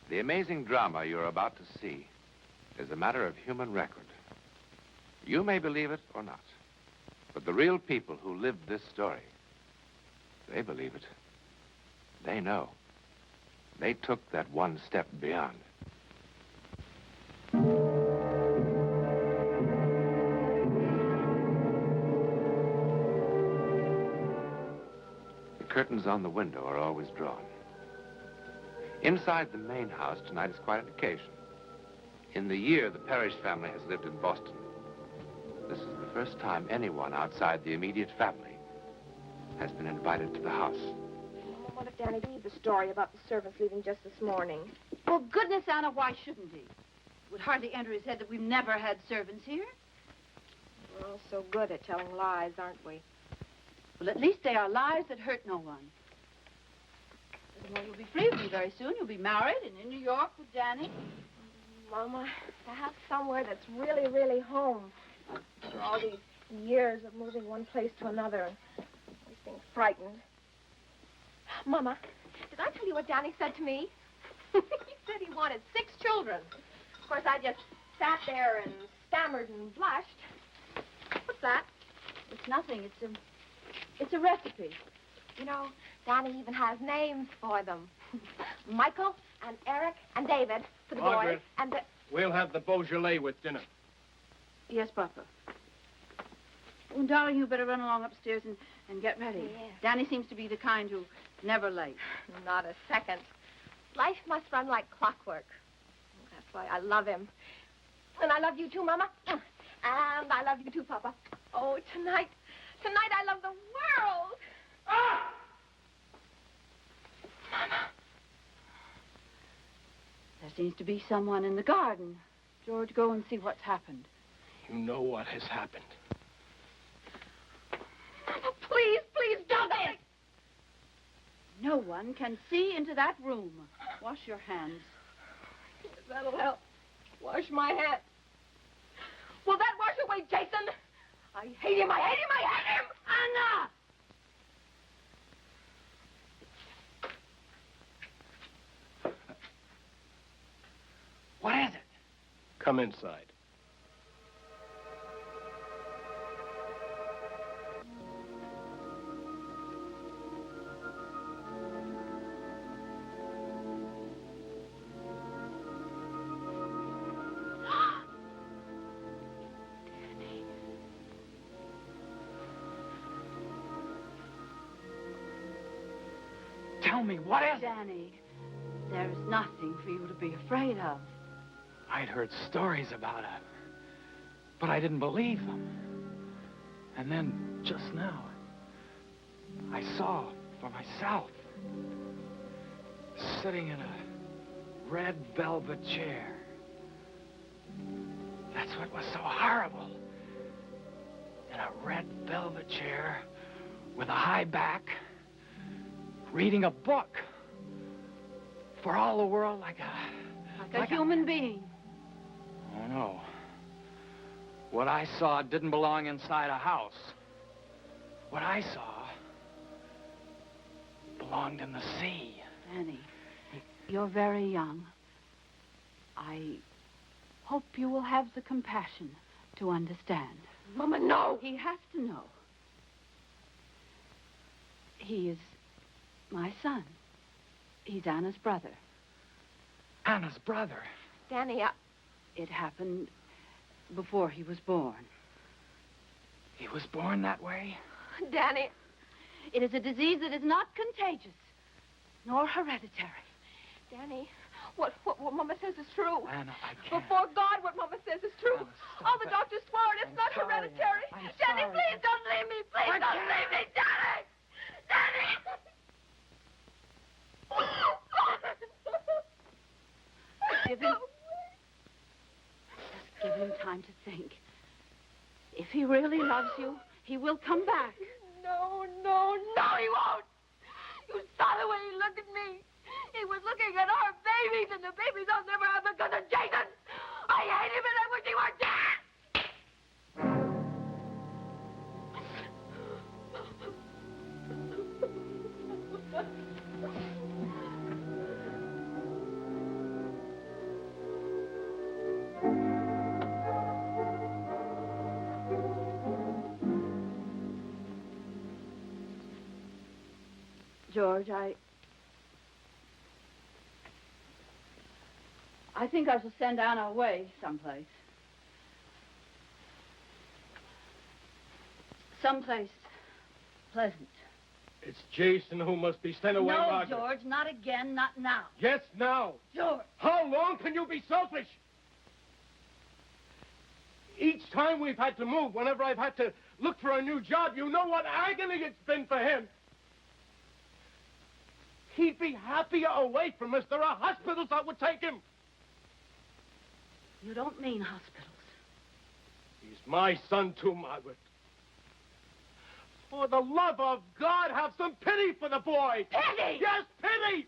The amazing drama you're about to see is a matter of human record. You may believe it or not, but the real people who lived this story, they believe it. They know. They took that one step beyond. The curtains on the window are always drawn. Inside the main house tonight is quite an occasion. In the year the Parrish family has lived in Boston, this is the first time anyone outside the immediate family has been invited to the house. What if Danny believed the story about the servants leaving just this morning? Well, goodness, Anna, why shouldn't he? It would hardly enter his head that we've never had servants here. We're all so good at telling lies, aren't we? Well, at least they are lies that hurt no one. Well, you'll be free of me very soon. You'll be married and in New York with Danny. Mama, to have somewhere that's really, really home. After all these years of moving one place to another and always being frightened. Mama, did I tell you what Danny said to me? He said he wanted 6 children. Of course, I just sat there and stammered and blushed. What's that? It's nothing. It's a recipe. You know, Danny even has names for them. Michael and Eric and David for the Margaret, boys. And the... We'll have the Beaujolais with dinner. Yes, Papa. Oh, darling, you better run along upstairs and get ready. Yes. Danny seems to be the kind who never late. Not a second. Life must run like clockwork. That's why I love him. And I love you too, Mama. And I love you too, Papa. Oh, tonight I love the world. Ah! Mama. There seems to be someone in the garden. George, go and see what's happened. You know what has happened. Mama, please, please don't. No one can see into that room. Wash your hands. That'll help. Wash my hands. Will that wash away Jason? I hate him, I hate him, I hate him! Anna! What is it? Come inside. Tell me, what is it? Danny, there is nothing for you to be afraid of. I'd heard stories about it, but I didn't believe them. And then, just now, I saw for myself, sitting in a red velvet chair. That's what was so horrible. In a red velvet chair with a high back, reading a book for all the world like a human being. Oh, no. What I saw didn't belong inside a house. What I saw belonged in the sea. Danny, you're very young. I hope you will have the compassion to understand. Mama, no! He has to know. He is my son. He's Anna's brother. Anna's brother? Danny, It happened before he was born. He was born that way? Danny. It is a disease that is not contagious, nor hereditary. Danny, what Mama says is true. Anna, I can't. Before God, what Mama says is true. Anna, stop All the it. doctors swore it. It's I'm not sorry, hereditary. Anna. I'm Danny, sorry. please don't leave me. Please I don't can't. leave me. Danny! Danny! Give him... Just give him time to think. If he really loves you, he will come back. No, he won't. You saw the way he looked at me. He was looking at our babies, and the babies I'll never have because of Jason. I hate him, and I wish he were dead. George, I think I shall send Anna away someplace. Someplace pleasant. It's Jason who must be sent away, No, Margaret. George, not again, not now. Yes, now. George! How long can you be selfish? Each time we've had to move, whenever I've had to look for a new job, you know what agony it's been for him. He'd be happier away from us. There are hospitals that would take him. You don't mean hospitals. He's my son, too, Margaret. For the love of God, have some pity for the boy. Pity? Yes, pity!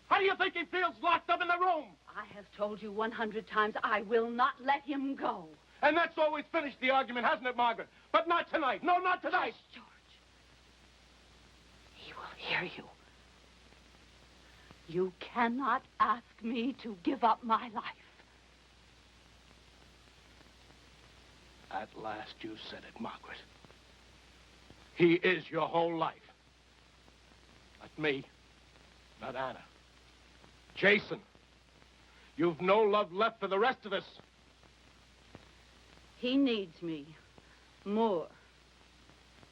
How do you think he feels locked up in the room? I have told you 100 times I will not let him go. And that's always finished the argument, hasn't it, Margaret? But not tonight. No, not tonight. Hush, George. He will hear you. You cannot ask me to give up my life. At last you said it, Margaret. He is your whole life. Not me. Not Anna. Jason. You've no love left for the rest of us. He needs me more.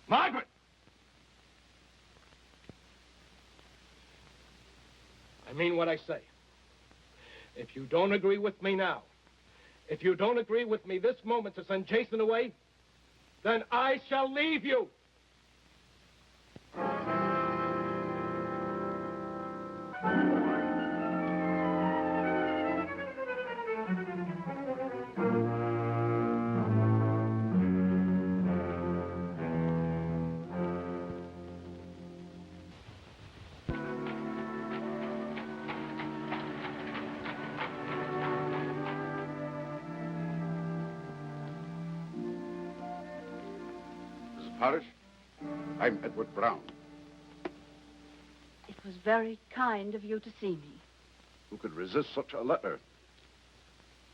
Margaret! I mean what I say. If you don't agree with me now, if you don't agree with me this moment to send Jason away, then I shall leave you. Parrish, I'm Edward Brown. It was very kind of you to see me. Who could resist such a letter?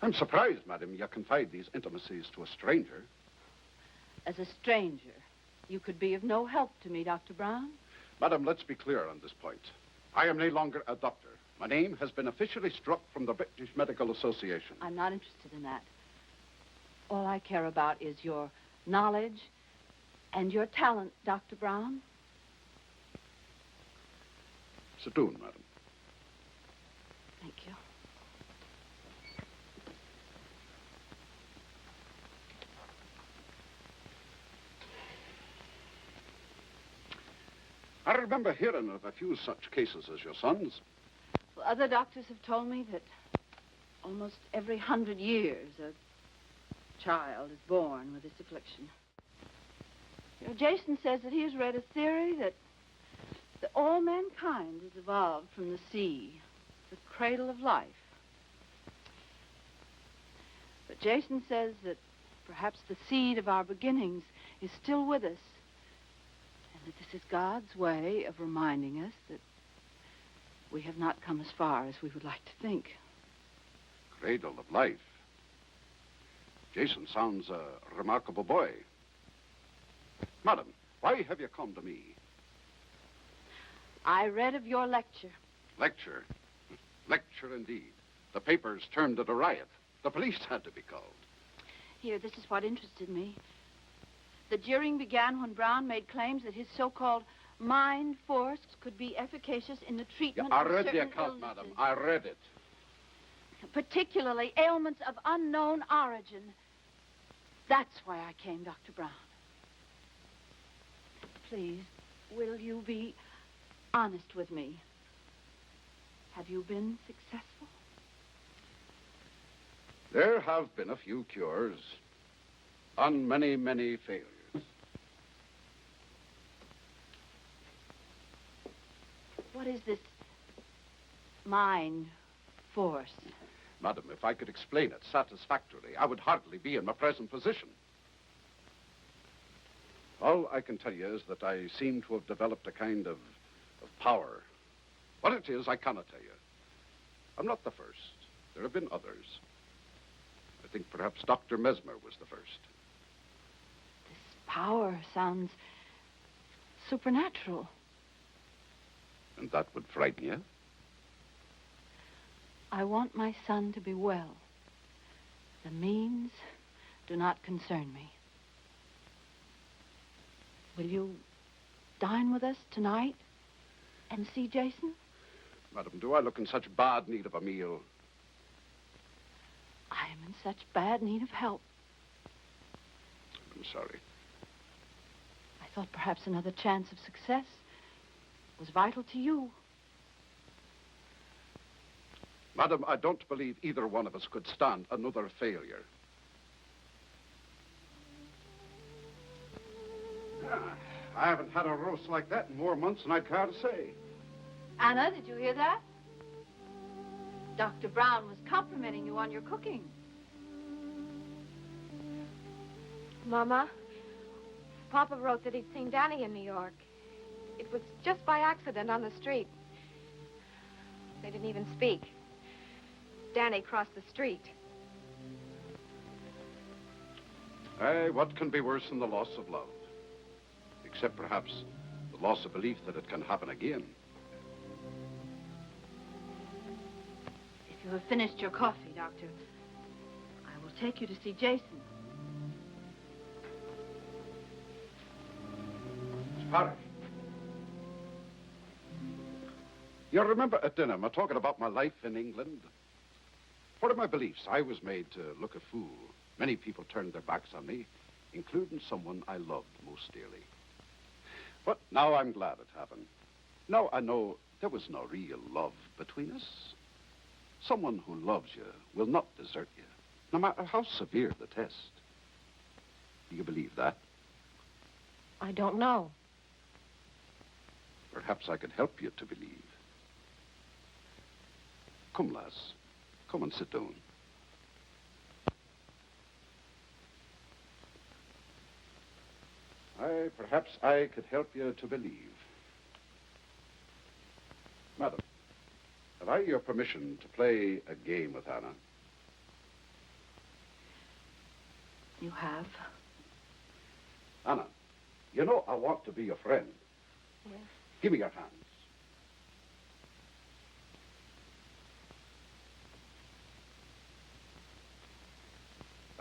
I'm surprised, madam, you confide these intimacies to a stranger. As a stranger, you could be of no help to me, Dr. Brown. Madam, let's be clear on this point. I am no longer a doctor. My name has been officially struck from the British Medical Association. I'm not interested in that. All I care about is your knowledge and your talent, Dr. Brown. Sit down, madam. Thank you. I remember hearing of a few such cases as your son's. Well, other doctors have told me that almost every 100 years a child is born with this affliction. You know, Jason says that he has read a theory that all mankind has evolved from the sea, the cradle of life. But Jason says that perhaps the seed of our beginnings is still with us, and that this is God's way of reminding us that we have not come as far as we would like to think. Cradle of life. Jason sounds a remarkable boy. Madam, why have you come to me? I read of your lecture. Lecture? Lecture indeed. The papers termed it a riot. The police had to be called. Here, this is what interested me. The jeering began when Brown made claims that his so-called mind force could be efficacious in the treatment I of read certain the account, illnesses, madam. I read it. particularly ailments of unknown origin. That's why I came, Dr. Brown. Please, will you be honest with me? Have you been successful? There have been a few cures on many, many failures. What is this mind force? Madam, if I could explain it satisfactorily, I would hardly be in my present position. All I can tell you is that I seem to have developed a kind of power. What it is, I cannot tell you. I'm not the first. There have been others. I think perhaps Dr. Mesmer was the first. This power sounds supernatural. And that would frighten you? I want my son to be well. The means do not concern me. Will you dine with us tonight and see Jason? Madam, do I look in such bad need of a meal? I am in such bad need of help. I'm sorry. I thought perhaps another chance of success was vital to you. Madam, I don't believe either one of us could stand another failure. I haven't had a roast like that in more months than I'd care to say. Anna, did you hear that? Dr. Brown was complimenting you on your cooking. Mama, Papa wrote that he'd seen Danny in New York. It was just by accident on the street. They didn't even speak. Danny crossed the street. Aye, what can be worse than the loss of love? Except perhaps the loss of belief that it can happen again. If you have finished your coffee, Doctor, I will take you to see Jason. Miss Parrish. You remember at dinner, me talking about my life in England? Part of my beliefs, I was made to look a fool. Many people turned their backs on me, including someone I loved most dearly. But now I'm glad it happened. Now I know there was no real love between us. Someone who loves you will not desert you, no matter how severe the test. Do you believe that? I don't know. Perhaps I could help you to believe. Come, lass. Come and sit down. Perhaps I could help you to believe. Madam, have I your permission to play a game with Anna? You have? Anna, you know I want to be your friend. Yes. Give me your hands.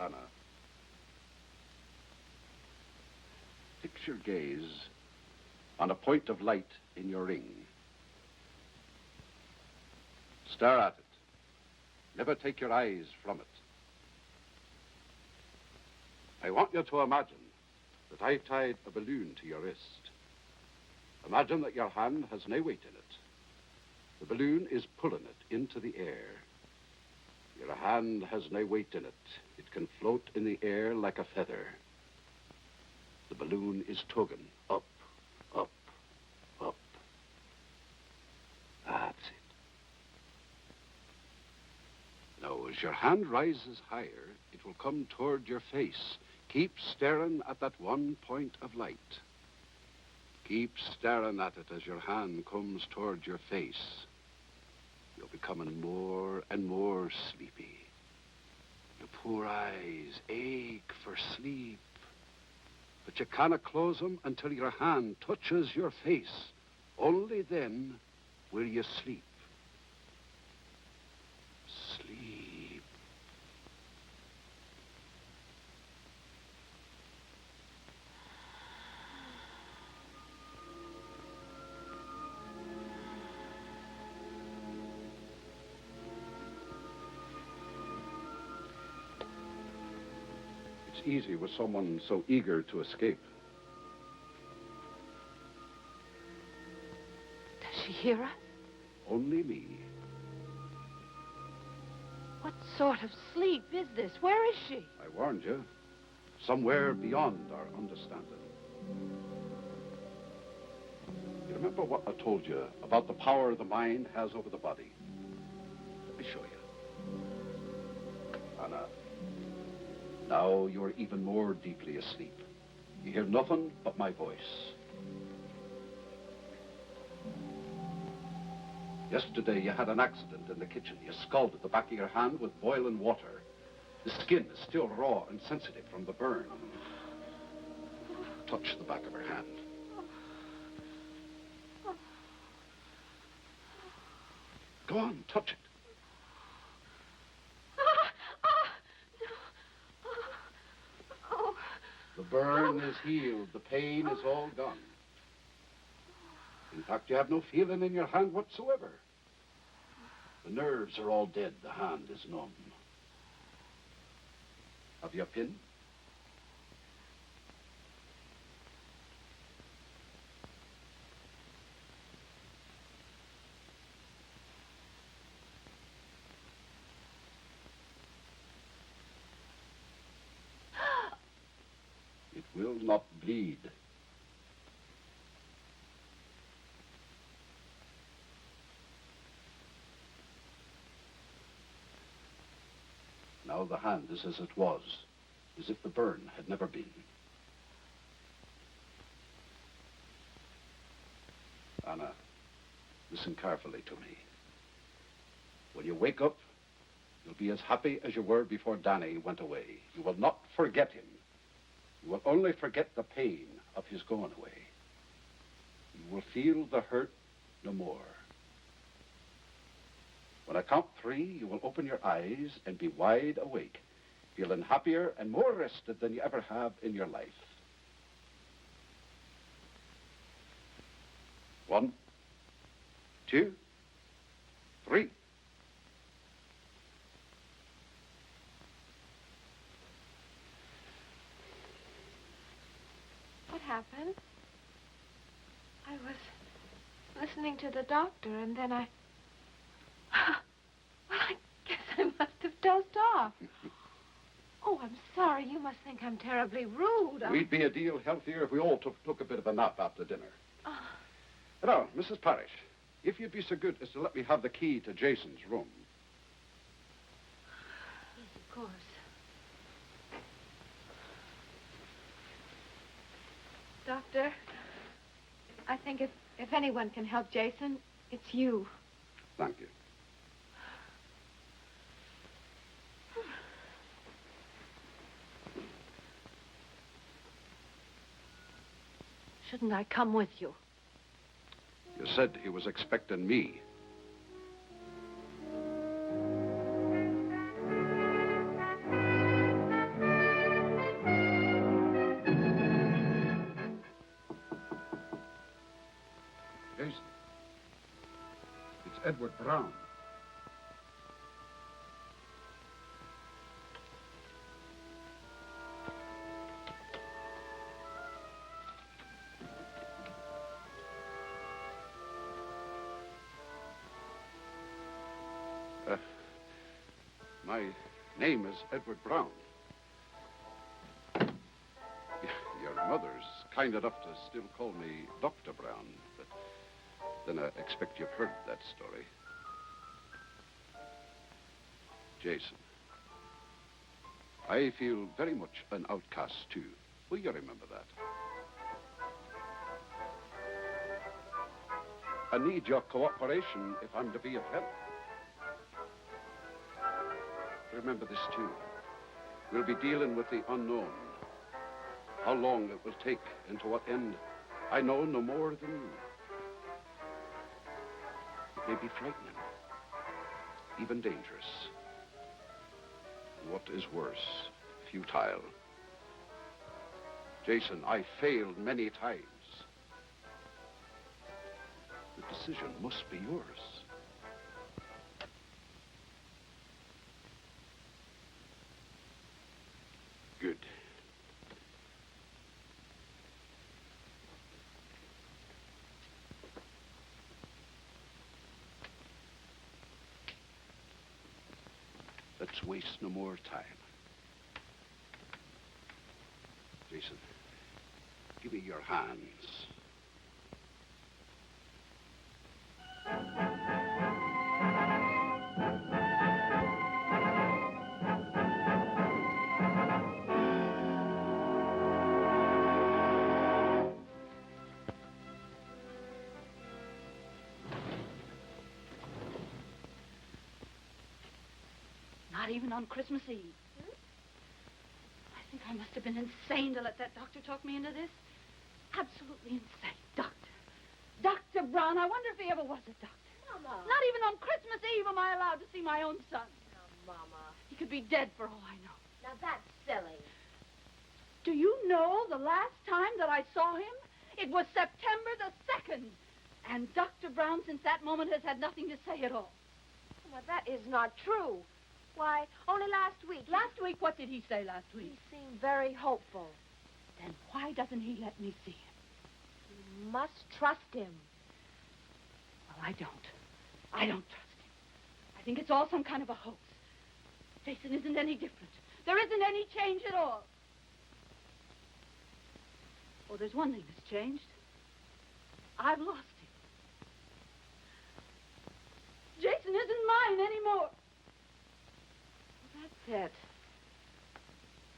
Anna, fix your gaze on a point of light in your ring. Stare at it. Never take your eyes from it. I want you to imagine that I've tied a balloon to your wrist. Imagine that your hand has no weight in it. The balloon is pulling it into the air. Your hand has no weight in it. It can float in the air like a feather. The balloon is tugging up, up, up. That's it. Now, as your hand rises higher, it will come toward your face. Keep staring at that one point of light. Keep staring at it as your hand comes toward your face. You're becoming more and more sleepy. Your poor eyes ache for sleep. But you cannot close them until your hand touches your face. Only then will you sleep. Sleep. It's easy with someone so eager to escape. Does she hear us? Only me. What sort of sleep is this? Where is she? I warned you. Somewhere beyond our understanding. You remember what I told you about the power the mind has over the body? Let me show you. Anna, now you're even more deeply asleep. You hear nothing but my voice. Yesterday, you had an accident in the kitchen. You scalded the back of your hand with boiling water. The skin is still raw and sensitive from the burn. Touch the back of her hand. Go on, touch it. The burn is healed. The pain is all gone. In fact, you have no feeling in your hand whatsoever. The nerves are all dead. The hand is numb. Have you a pin? It will not bleed. Now the hand is as it was, as if the burn had never been. Anna, listen carefully to me. When you wake up, you'll be as happy as you were before Danny went away. You will not forget him. You will only forget the pain of his going away. You will feel the hurt no more. When I count 3, you will open your eyes and be wide awake, feeling happier and more rested than you ever have in your life. 1, 2, 3. What happened? I was listening to the doctor, and then I... Well, I guess I must have dozed off. Oh, I'm sorry. You must think I'm terribly rude. We'd be a deal healthier if we all took a bit of a nap after dinner. Now, Mrs. Parrish, if you'd be so good as to let me have the key to Jason's room. Yes, of course. Doctor, I think if anyone can help Jason, it's you. Thank you. Shouldn't I come with you? You said he was expecting me. Jason, it's Edward Brown. My name is Edward Brown. Your mother's kind enough to still call me Dr. Brown, but then I expect you've heard that story. Jason, I feel very much an outcast, too. Will you remember that? I need your cooperation if I'm to be of help. Remember this, too. We'll be dealing with the unknown. How long it will take and to what end, I know no more than you. It may be frightening, even dangerous. And what is worse, futile. Jason, I failed many times. The decision must be yours. Good. Let's waste no more time. Jason, give me your hands. Not even on Christmas Eve. I think I must have been insane to let that doctor talk me into this. Absolutely insane. Dr. Brown, I wonder if he ever was a doctor. Mama. Not even on Christmas Eve am I allowed to see my own son. Now, Mama. He could be dead for all I know. Now, that's silly. Do you know the last time that I saw him? It was September the 2nd. And Dr. Brown, since that moment, has had nothing to say at all. Mama, that is not true. Why, only last week. Last week, what did he say last week? He seemed very hopeful. Then why doesn't he let me see him? You must trust him. Well, I don't. I don't trust him. I think it's all some kind of a hoax. Jason isn't any different. There isn't any change at all. Oh, there's one thing that's changed. I've lost him. Jason isn't mine anymore. Well, that's it.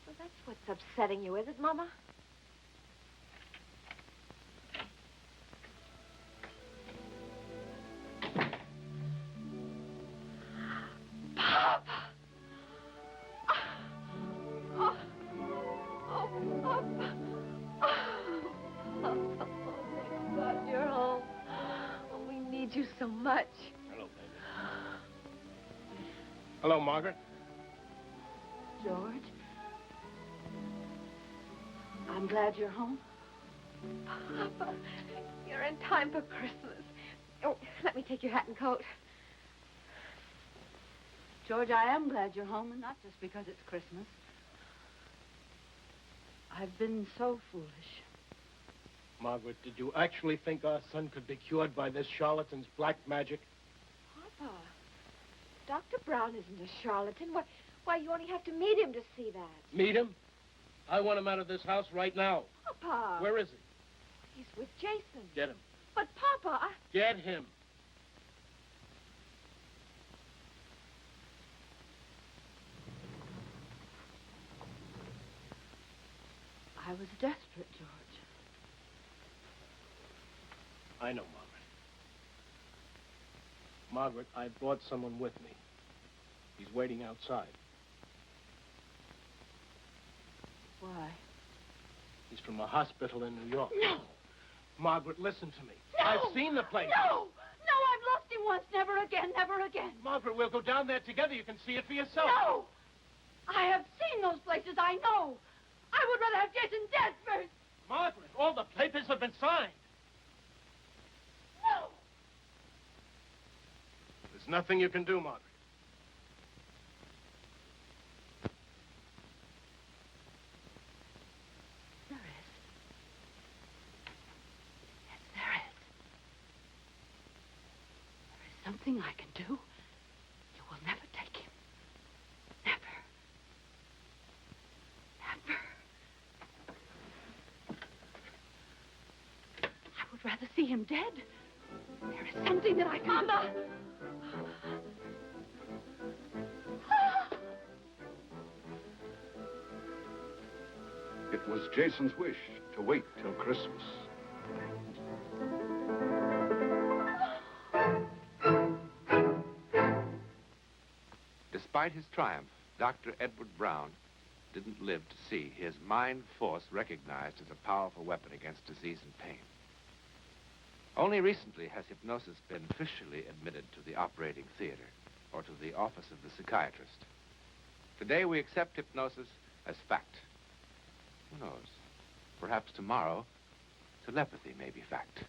Well, that's what's upsetting you, is it, Mama? Papa! Oh, Papa. Oh, thank God you're home. Oh, we need you so much. Hello, baby. Hello, Margaret. George, I'm glad you're home. Papa, you're in time for Christmas. Oh, let me take your hat and coat. George, I am glad you're home, and not just because it's Christmas. I've been so foolish. Margaret, did you actually think our son could be cured by this charlatan's black magic? Papa, Dr. Brown isn't a charlatan. Why, you only have to meet him to see that. Meet him? I want him out of this house right now. Papa. Where is he? He's with Jason. Get him. But, Papa, Get him. I was desperate, George. I know, Margaret. Margaret, I brought someone with me. He's waiting outside. Why? He's from a hospital in New York. No! Margaret, listen to me. No! I've seen the place. No! No, I've lost him once. Never again, never again. Margaret, we'll go down there together. You can see it for yourself. No! I have seen those places. I know. I would rather have Jason dead first. Margaret, all the papers have been signed. No! There's nothing you can do, Margaret. There is. Yes, there is. There is something I can do. You will never take him. Never. Never. I would rather see him dead. There is something that I can... Mama! It was Jason's wish to wait till Christmas. Despite his triumph, Dr. Edward Brown didn't live to see his mind force recognized as a powerful weapon against disease and pain. Only recently has hypnosis been officially admitted to the operating theater or to the office of the psychiatrist. Today we accept hypnosis as fact. Who knows? Perhaps tomorrow, telepathy may be fact.